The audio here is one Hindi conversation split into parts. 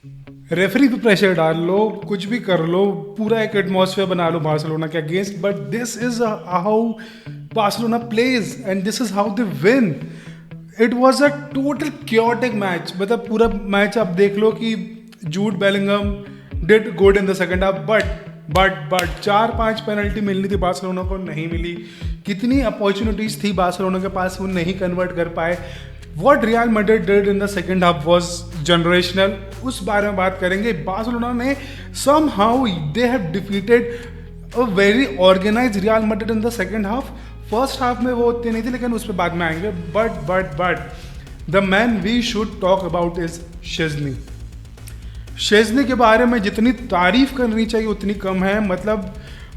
रेफरी पे प्रेशर डाल लो, कुछ भी कर लो, पूरा एक एटमॉस्फेयर बना लो बार्सिलोना के against, but this is how Barcelona plays and this is how they win. It was a total chaotic match. मतलब पूरा मैच आप देख लो कि Jude Bellingham did good in the second half, but 4-5 penalty मिलनी थी बार्सिलोना को, नहीं मिली. कितनी अपॉर्चुनिटीज थी बार्सिलोना के पास, वो नहीं कन्वर्ट कर पाए. What Real Madrid did in the second half was generational. उस बारे में बात करेंगे. बार्सिलोना ने somehow they have defeated a very organise Real Madrid in the second half. First half में वो उतनी नहीं थी, लेकिन उस पर बाद में आएंगे. But the man we should talk about is Szczesny. Szczesny के बारे में जितनी तारीफ करनी चाहिए उतनी कम है. मतलब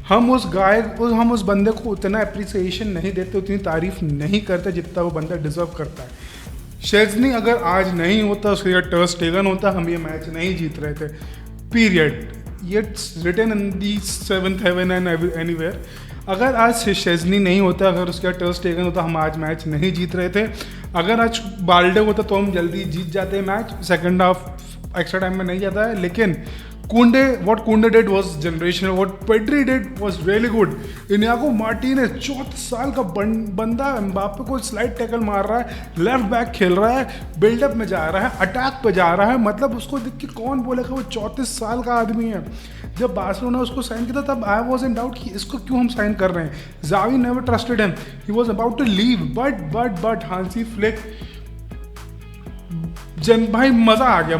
हम उस बंदे को उतना अप्रिसिएशन नहीं देते, उतनी तारीफ नहीं करते जितना वो बंदा डिजर्व करता है. शेज़नी अगर आज नहीं होता, उसके जगह टर स्टेगन होता, हम ये मैच नहीं जीत रहे थे. Period. It's written in the seventh heaven and anywhere. अगर आज शेज़नी नहीं होता, अगर उसका टर स्टेगन होता, हम आज मैच नहीं जीत रहे थे. अगर आज बाल्डे होता तो हम जल्दी जीत जाते match. Second half extra time में नहीं जाता है. लेकिन what Kunde did was generational. What Pedri did was really good. Inigo Martinez 34 साल का बंदा एम्बाप्पे को स्लाइड टैकल मार रहा है, लेफ्ट बैक खेल रहा है, बिल्डअप में जा रहा है, अटैक पे जा रहा है. मतलब उसको देख के कौन बोलेगा वो 34 साल का आदमी है. जब बार्सिलोना उसको साइन किया था तब आई वॉज इन डाउट कि इसको क्यों हम साइन कर रहे हैं. Xavi never trusted him. He was about to leave, but Hansi Flick. भाई मज़ा आ गया.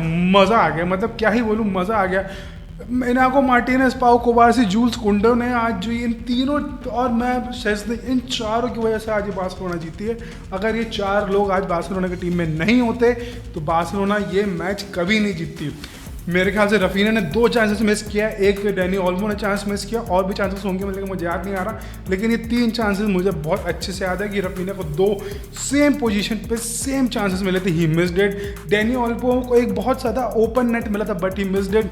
मतलब क्या ही बोलूँ, मज़ा आ गया. इनागो मार्टिनेज, पाउ कोबार्सी, जूल्स कुंडो ने आज जो इन तीनों, और मैं शेज़नी, इन चारों की वजह से आज ये बार्सिलोना जीती है. अगर ये चार लोग आज बार्सिलोना की टीम में नहीं होते तो बार्सिलोना ये मैच कभी नहीं जीतती. मेरे ख्याल से रफीना ने 2 चांसेस मिस किया, एक डैनी ओल्मो ने चांस मिस किया, और भी चांसेस होंगे लेकिन मुझे याद नहीं आ रहा. लेकिन ये 3 चांसेस मुझे बहुत अच्छे से याद है कि रफीना को 2 सेम पोजीशन पे सेम चांसेस मिले थे, he missed it. Dani Olmo को एक बहुत ज़्यादा ओपन नेट मिला था but he missed it.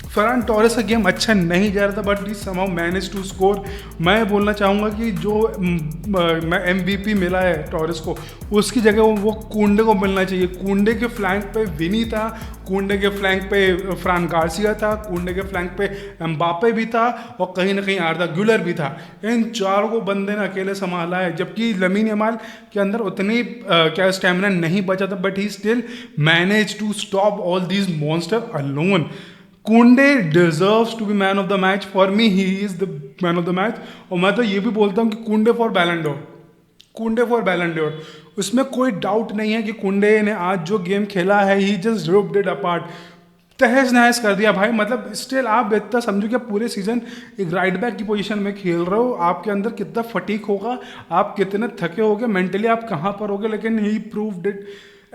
Ferran Torres का गेम अच्छा नहीं जा रहा था but he somehow manage to score. मैं बोलना चाहूँगा कि जो MVP मिला है टोरेस को, उसकी जगह वो कुंडे को मिलना चाहिए. कुंडे के फ्लैंक पे विनी था, कुंडे के फ्लैंक पे फ्रान गार्सिया था, कुंडे के फ्लैंक पे एम्बाप्पे भी था, और कहीं ना कहीं आर्दा गुलर भी था. इन चारों को बंदे ने अकेले संभाला है. जबकि लमीन यमाल के अंदर उतनी क्या स्टेमिना नहीं बचा था, but he still manage to stop all these monster alone. Kounde deserves to be man of the match. For me he is the man of the match. और मैं तो ये भी बोलता हूँ कि कुंडे फॉर बैलन डोर. उसमें कोई डाउट नहीं है कि कुंडे ने आज जो गेम खेला है, ही जस्ट रिप्ड इट अपार्ट. तहस नहस कर दिया भाई. मतलब स्टिल आप इतना समझो कि आप पूरे सीजन एक राइट बैक की पोजीशन में खेल रहे हो, आपके अंदर कितना फटीक होगा, आप कितने थके होगे, मेंटली आप कहाँ पर होगे. लेकिन he proved it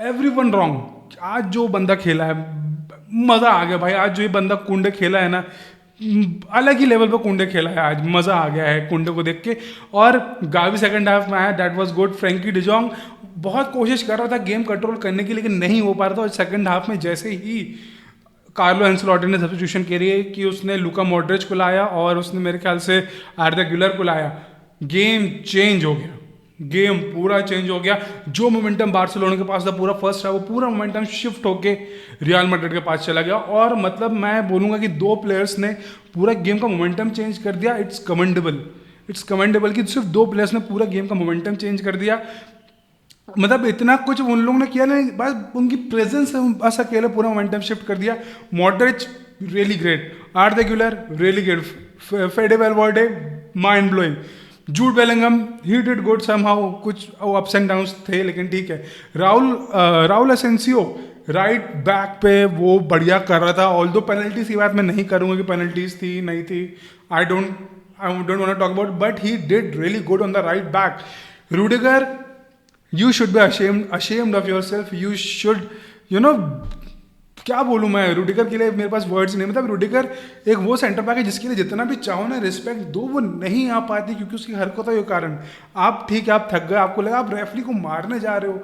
everyone wrong. आज जो बंदा खेला है, मज़ा आ गया भाई. आज जो ये बंदा कुंडे खेला है ना, अलग ही लेवल पे कुंडे खेला है आज. मज़ा आ गया है कुंडे को देख के. और गावी सेकंड हाफ में आया, दैट वाज गुड. फ्रैंकी डिजोंग बहुत कोशिश कर रहा था गेम कंट्रोल करने की, लेकिन नहीं हो पा रहा था. और सेकंड हाफ में जैसे ही कार्लो एंसेलोटी ने सब्स्टिट्यूशन करी है कि उसने लुका मॉड्रिच को लाया और उसने मेरे ख्याल से आर्दा गुलर को लाया, गेम चेंज हो गया. गेम पूरा चेंज हो गया. जो मोमेंटम बार्सिलोना के पास था पूरा फर्स्ट है, वो पूरा मोमेंटम शिफ्ट होके रियल मैड्रिड के पास चला गया. और मतलब मैं बोलूँगा कि 2 प्लेयर्स ने पूरा गेम का मोमेंटम चेंज कर दिया. इट्स कमेंडेबल कि सिर्फ 2 प्लेयर्स ने पूरा गेम का मोमेंटम चेंज कर दिया. मतलब इतना कुछ उन लोगों ने किया नहीं, बस उनकी प्रेजेंस है, बस अकेले पूरा मोमेंटम शिफ्ट कर दिया. Modric really great, Arda Guler really great, Fede Valverde mind blowing, Jude Bellingham he did good somehow. कुछ अप्स एंड डाउन्स थे लेकिन ठीक है. राउल असेंसियो राइट बैक पे वो बढ़िया कर रहा था. ऑल्दो पेनल्टीज की बात मैं नहीं करूँगा कि पेनल्टीज थी नहीं थी, I don't want to talk about, but he did really good on the right back. Rudiger, you should be ashamed of yourself. You should, क्या बोलूँ मैं, रूडिगर के लिए मेरे पास वर्ड्स नहीं. मतलब रूडिगर एक वो सेंटर बैक है जिसके लिए जितना भी चाहो ना रिस्पेक्ट दो, वो नहीं आ पाती क्योंकि उसकी हरकतों के कारण. आप ठीक है, आप थक गए, आपको लगा आप रेफरी को मारने जा रहे हो.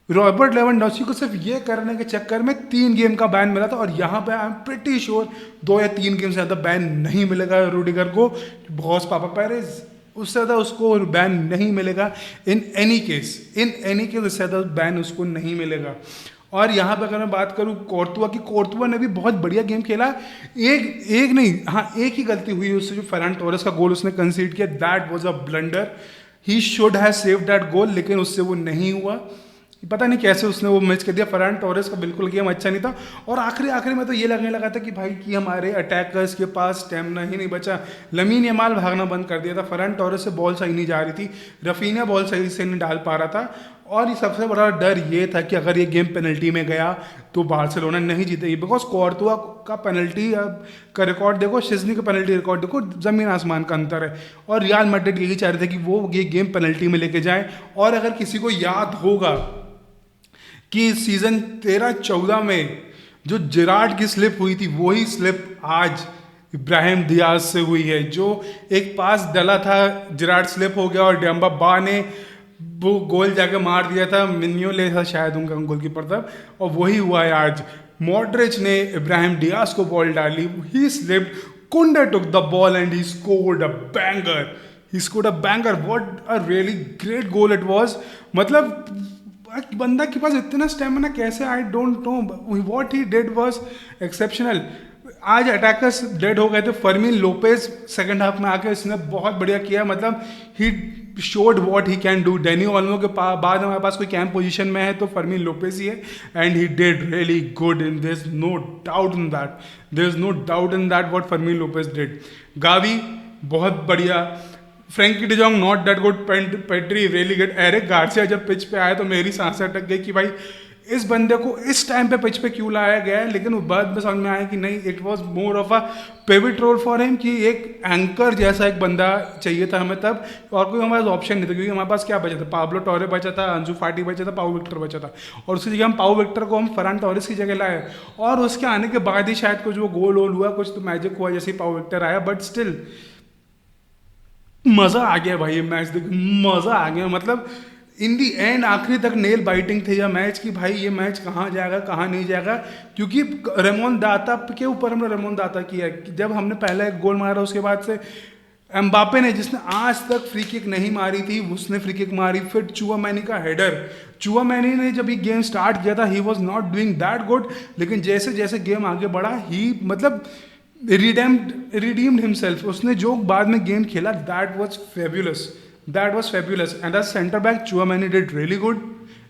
रॉबर्ट लेवेंडोस्की को सिर्फ ये करने के चक्कर में 3 गेम का बैन मिला था, और यहाँ पे आई एम प्रिटी श्योर 2 या 3 गेम से ज़्यादा बैन नहीं मिलेगा रूडिगर को. बॉस पापा पेरेज, उससे ज़्यादा उसको बैन नहीं मिलेगा. इन एनी केस उससे ज़्यादा बैन उसको नहीं मिलेगा. और यहाँ पे अगर मैं बात करूँ कोर्तुआ की, कोर्तुआ ने भी बहुत बढ़िया गेम खेला। एक एक नहीं, हाँ एक ही गलती हुई उससे, जो फरहान टोरेस का गोल उसने कंसीड किया, that was a blunder. He should have save that goal, लेकिन उससे वो नहीं हुआ। पता नहीं कैसे उसने वो मिस कर दिया। फरहान टोरेस का बिल्कुल गेम अच्छा नहीं था। और आखिरी में तो ये लगने लगा था कि भाई कि हमारे अटैकर्स के पास स्टेमिना ही नहीं बचा। लमीन यमाल भागना बंद कर दिया था, फरहान टोरेस से बॉल सही नहीं जा रही थी, रफीना बॉल सही से नहीं डाल पा रहा था। और ये सबसे बड़ा डर ये था कि अगर ये गेम पेनल्टी में गया तो बार्सिलोना नहीं जीतेगी, बिकॉज कोर्तुआ का पेनल्टी का रिकॉर्ड देखो, शिज़नी का पेनल्टी रिकॉर्ड देखो, ज़मीन आसमान का अंतर है। और रियल मैड्रिड यही चाह रहे थे कि वो ये गेम पेनल्टी में लेके जाए। और अगर किसी को याद होगा कि सीजन 13-14 में जो जिराड की स्लिप हुई थी, वही स्लिप आज इब्राहिम दियाज से हुई है। जो एक पास डला था, जिराड स्लिप हो गया और डेम्बा बा ने वो गोल जाके मार दिया था, मिन्योले था शायद उनका गोलकीपर था, और वही हुआ है आज। मॉड्रिच ने इब्राहिम डियाज को बॉल डाली, ही स्लिप्ड, कुंडे took the ball and he scored a banger. He scored a banger, what a really great goal it was. मतलब बंदा के पास इतना स्टेमिना कैसे, I don't know, what he did was exceptional. आज अटैकर्स डेड हो गए थे। फर्मीन लोपेज सेकंड हाफ में आके इसने बहुत बढ़िया किया, मतलब he showed what he can do. Dani Olmo के बाद हमारे पास कोई कैंप पोजीशन में है तो फर्मीन लोपेज ही है, and he did really good in this, no doubt in that, there is no doubt in that what Fermin Lopez did. Gavi बहुत बढ़िया, Frenkie de Jong not that good, Pedri really good. Eric Garcia जब पिच पे आया तो मेरी सांसें अटक गई कि भाई इस बंदे को इस टाइम पे पिच पे क्यों लाया गया है। लेकिन बाद में समझ में आया कि नहीं, it was more of a pivot role for him, कि एक एंकर जैसा एक बंदा चाहिए था हमें तब, और कोई हमारे पास ऑप्शन नहीं था, क्योंकि हमारे पास क्या बचा था, पाब्लो टोरे बचा था, अंजू फाटी बचा था, पाउ विक्टर बचा था, और उसकी जगह हम पाउ विक्टर को हम फरहान टोरेस की जगह लाए, और उसके आने के बाद ही शायद कुछ वो गोल वोल हुआ, कुछ तो मैजिक हुआ जैसे ही पाउ विक्टर आया। बट स्टिल मज़ा आ गया भाई, ये मैच देख मज़ा आ गया। मतलब इन दी एंड आखिरी तक नेल बाइटिंग थे यह मैच, कि भाई ये मैच कहाँ जाएगा कहाँ नहीं जाएगा। क्योंकि रेमोन दाता के ऊपर हमने रेमोन दाता किया कि जब हमने पहला एक गोल मारा, उसके बाद से एम्बापे ने, जिसने आज तक फ्री किक नहीं मारी थी, उसने फ्री किक मारी। फिर चुआमेनी का हेडर, चुआमेनी ने जब ये गेम स्टार्ट किया था he was not doing that good, लेकिन जैसे जैसे गेम आगे बढ़ा ही मतलब redeemed himself। उसने जो बाद में गेम खेला, that was fabulous, that was fabulous, and as center back Chouameni did really good,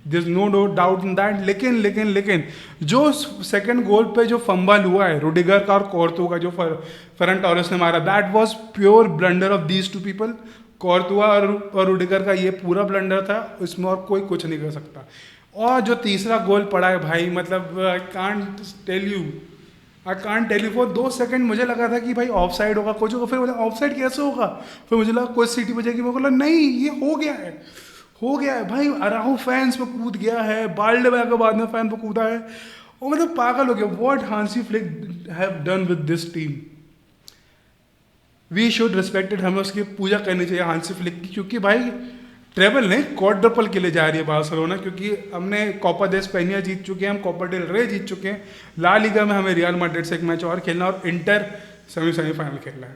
there's no doubt in that। लेकिन जो सेकंड गोल पे जो फंबल हुआ है रुडिगर का और कोर्तुआ का, जो फरहान टोरेस ने मारा, that was pure blunder of these two people। Courtois और रुडिगर का ये पूरा ब्लंडर था, इसमें और कोई कुछ नहीं कर सकता। और जो तीसरा गोल पड़ा है भाई, मतलब I can't tell you for 2 second मुझे लगा था कि भाई ऑफ साइड होगा, कुछ होगा, फिर बोला ऑफ साइड कैसे होगा, फिर मुझे लगा कोई सीटी बजेगी, मैं बोला नहीं ये हो गया है भाई। अराहू फैंस पे कूद गया है, बाल्डे के बाद में फैन पे कूदा है, और मतलब पागल हो गया। What Hansi Flick have done with this team, we should respected, हमें उसकी पूजा करनी चाहिए हांसी फ्लिक की, क्योंकि भाई ट्रेबल नहीं क्वाड्रपल के लिए जा रही है बार्सिलोना। क्योंकि हमने कोपा दे स्पेनिया जीत चुके हैं, हम कोपा डेल रे जीत चुके हैं, ला लीगा में हमें रियल मैड्रिड से एक मैच और खेलना, और इंटर सेमीफाइनल खेलना है।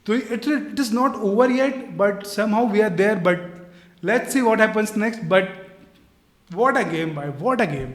तो it is not over yet, but somehow we are there, but let's see what happens next. But what a game भाई, व्हाट अ गेम।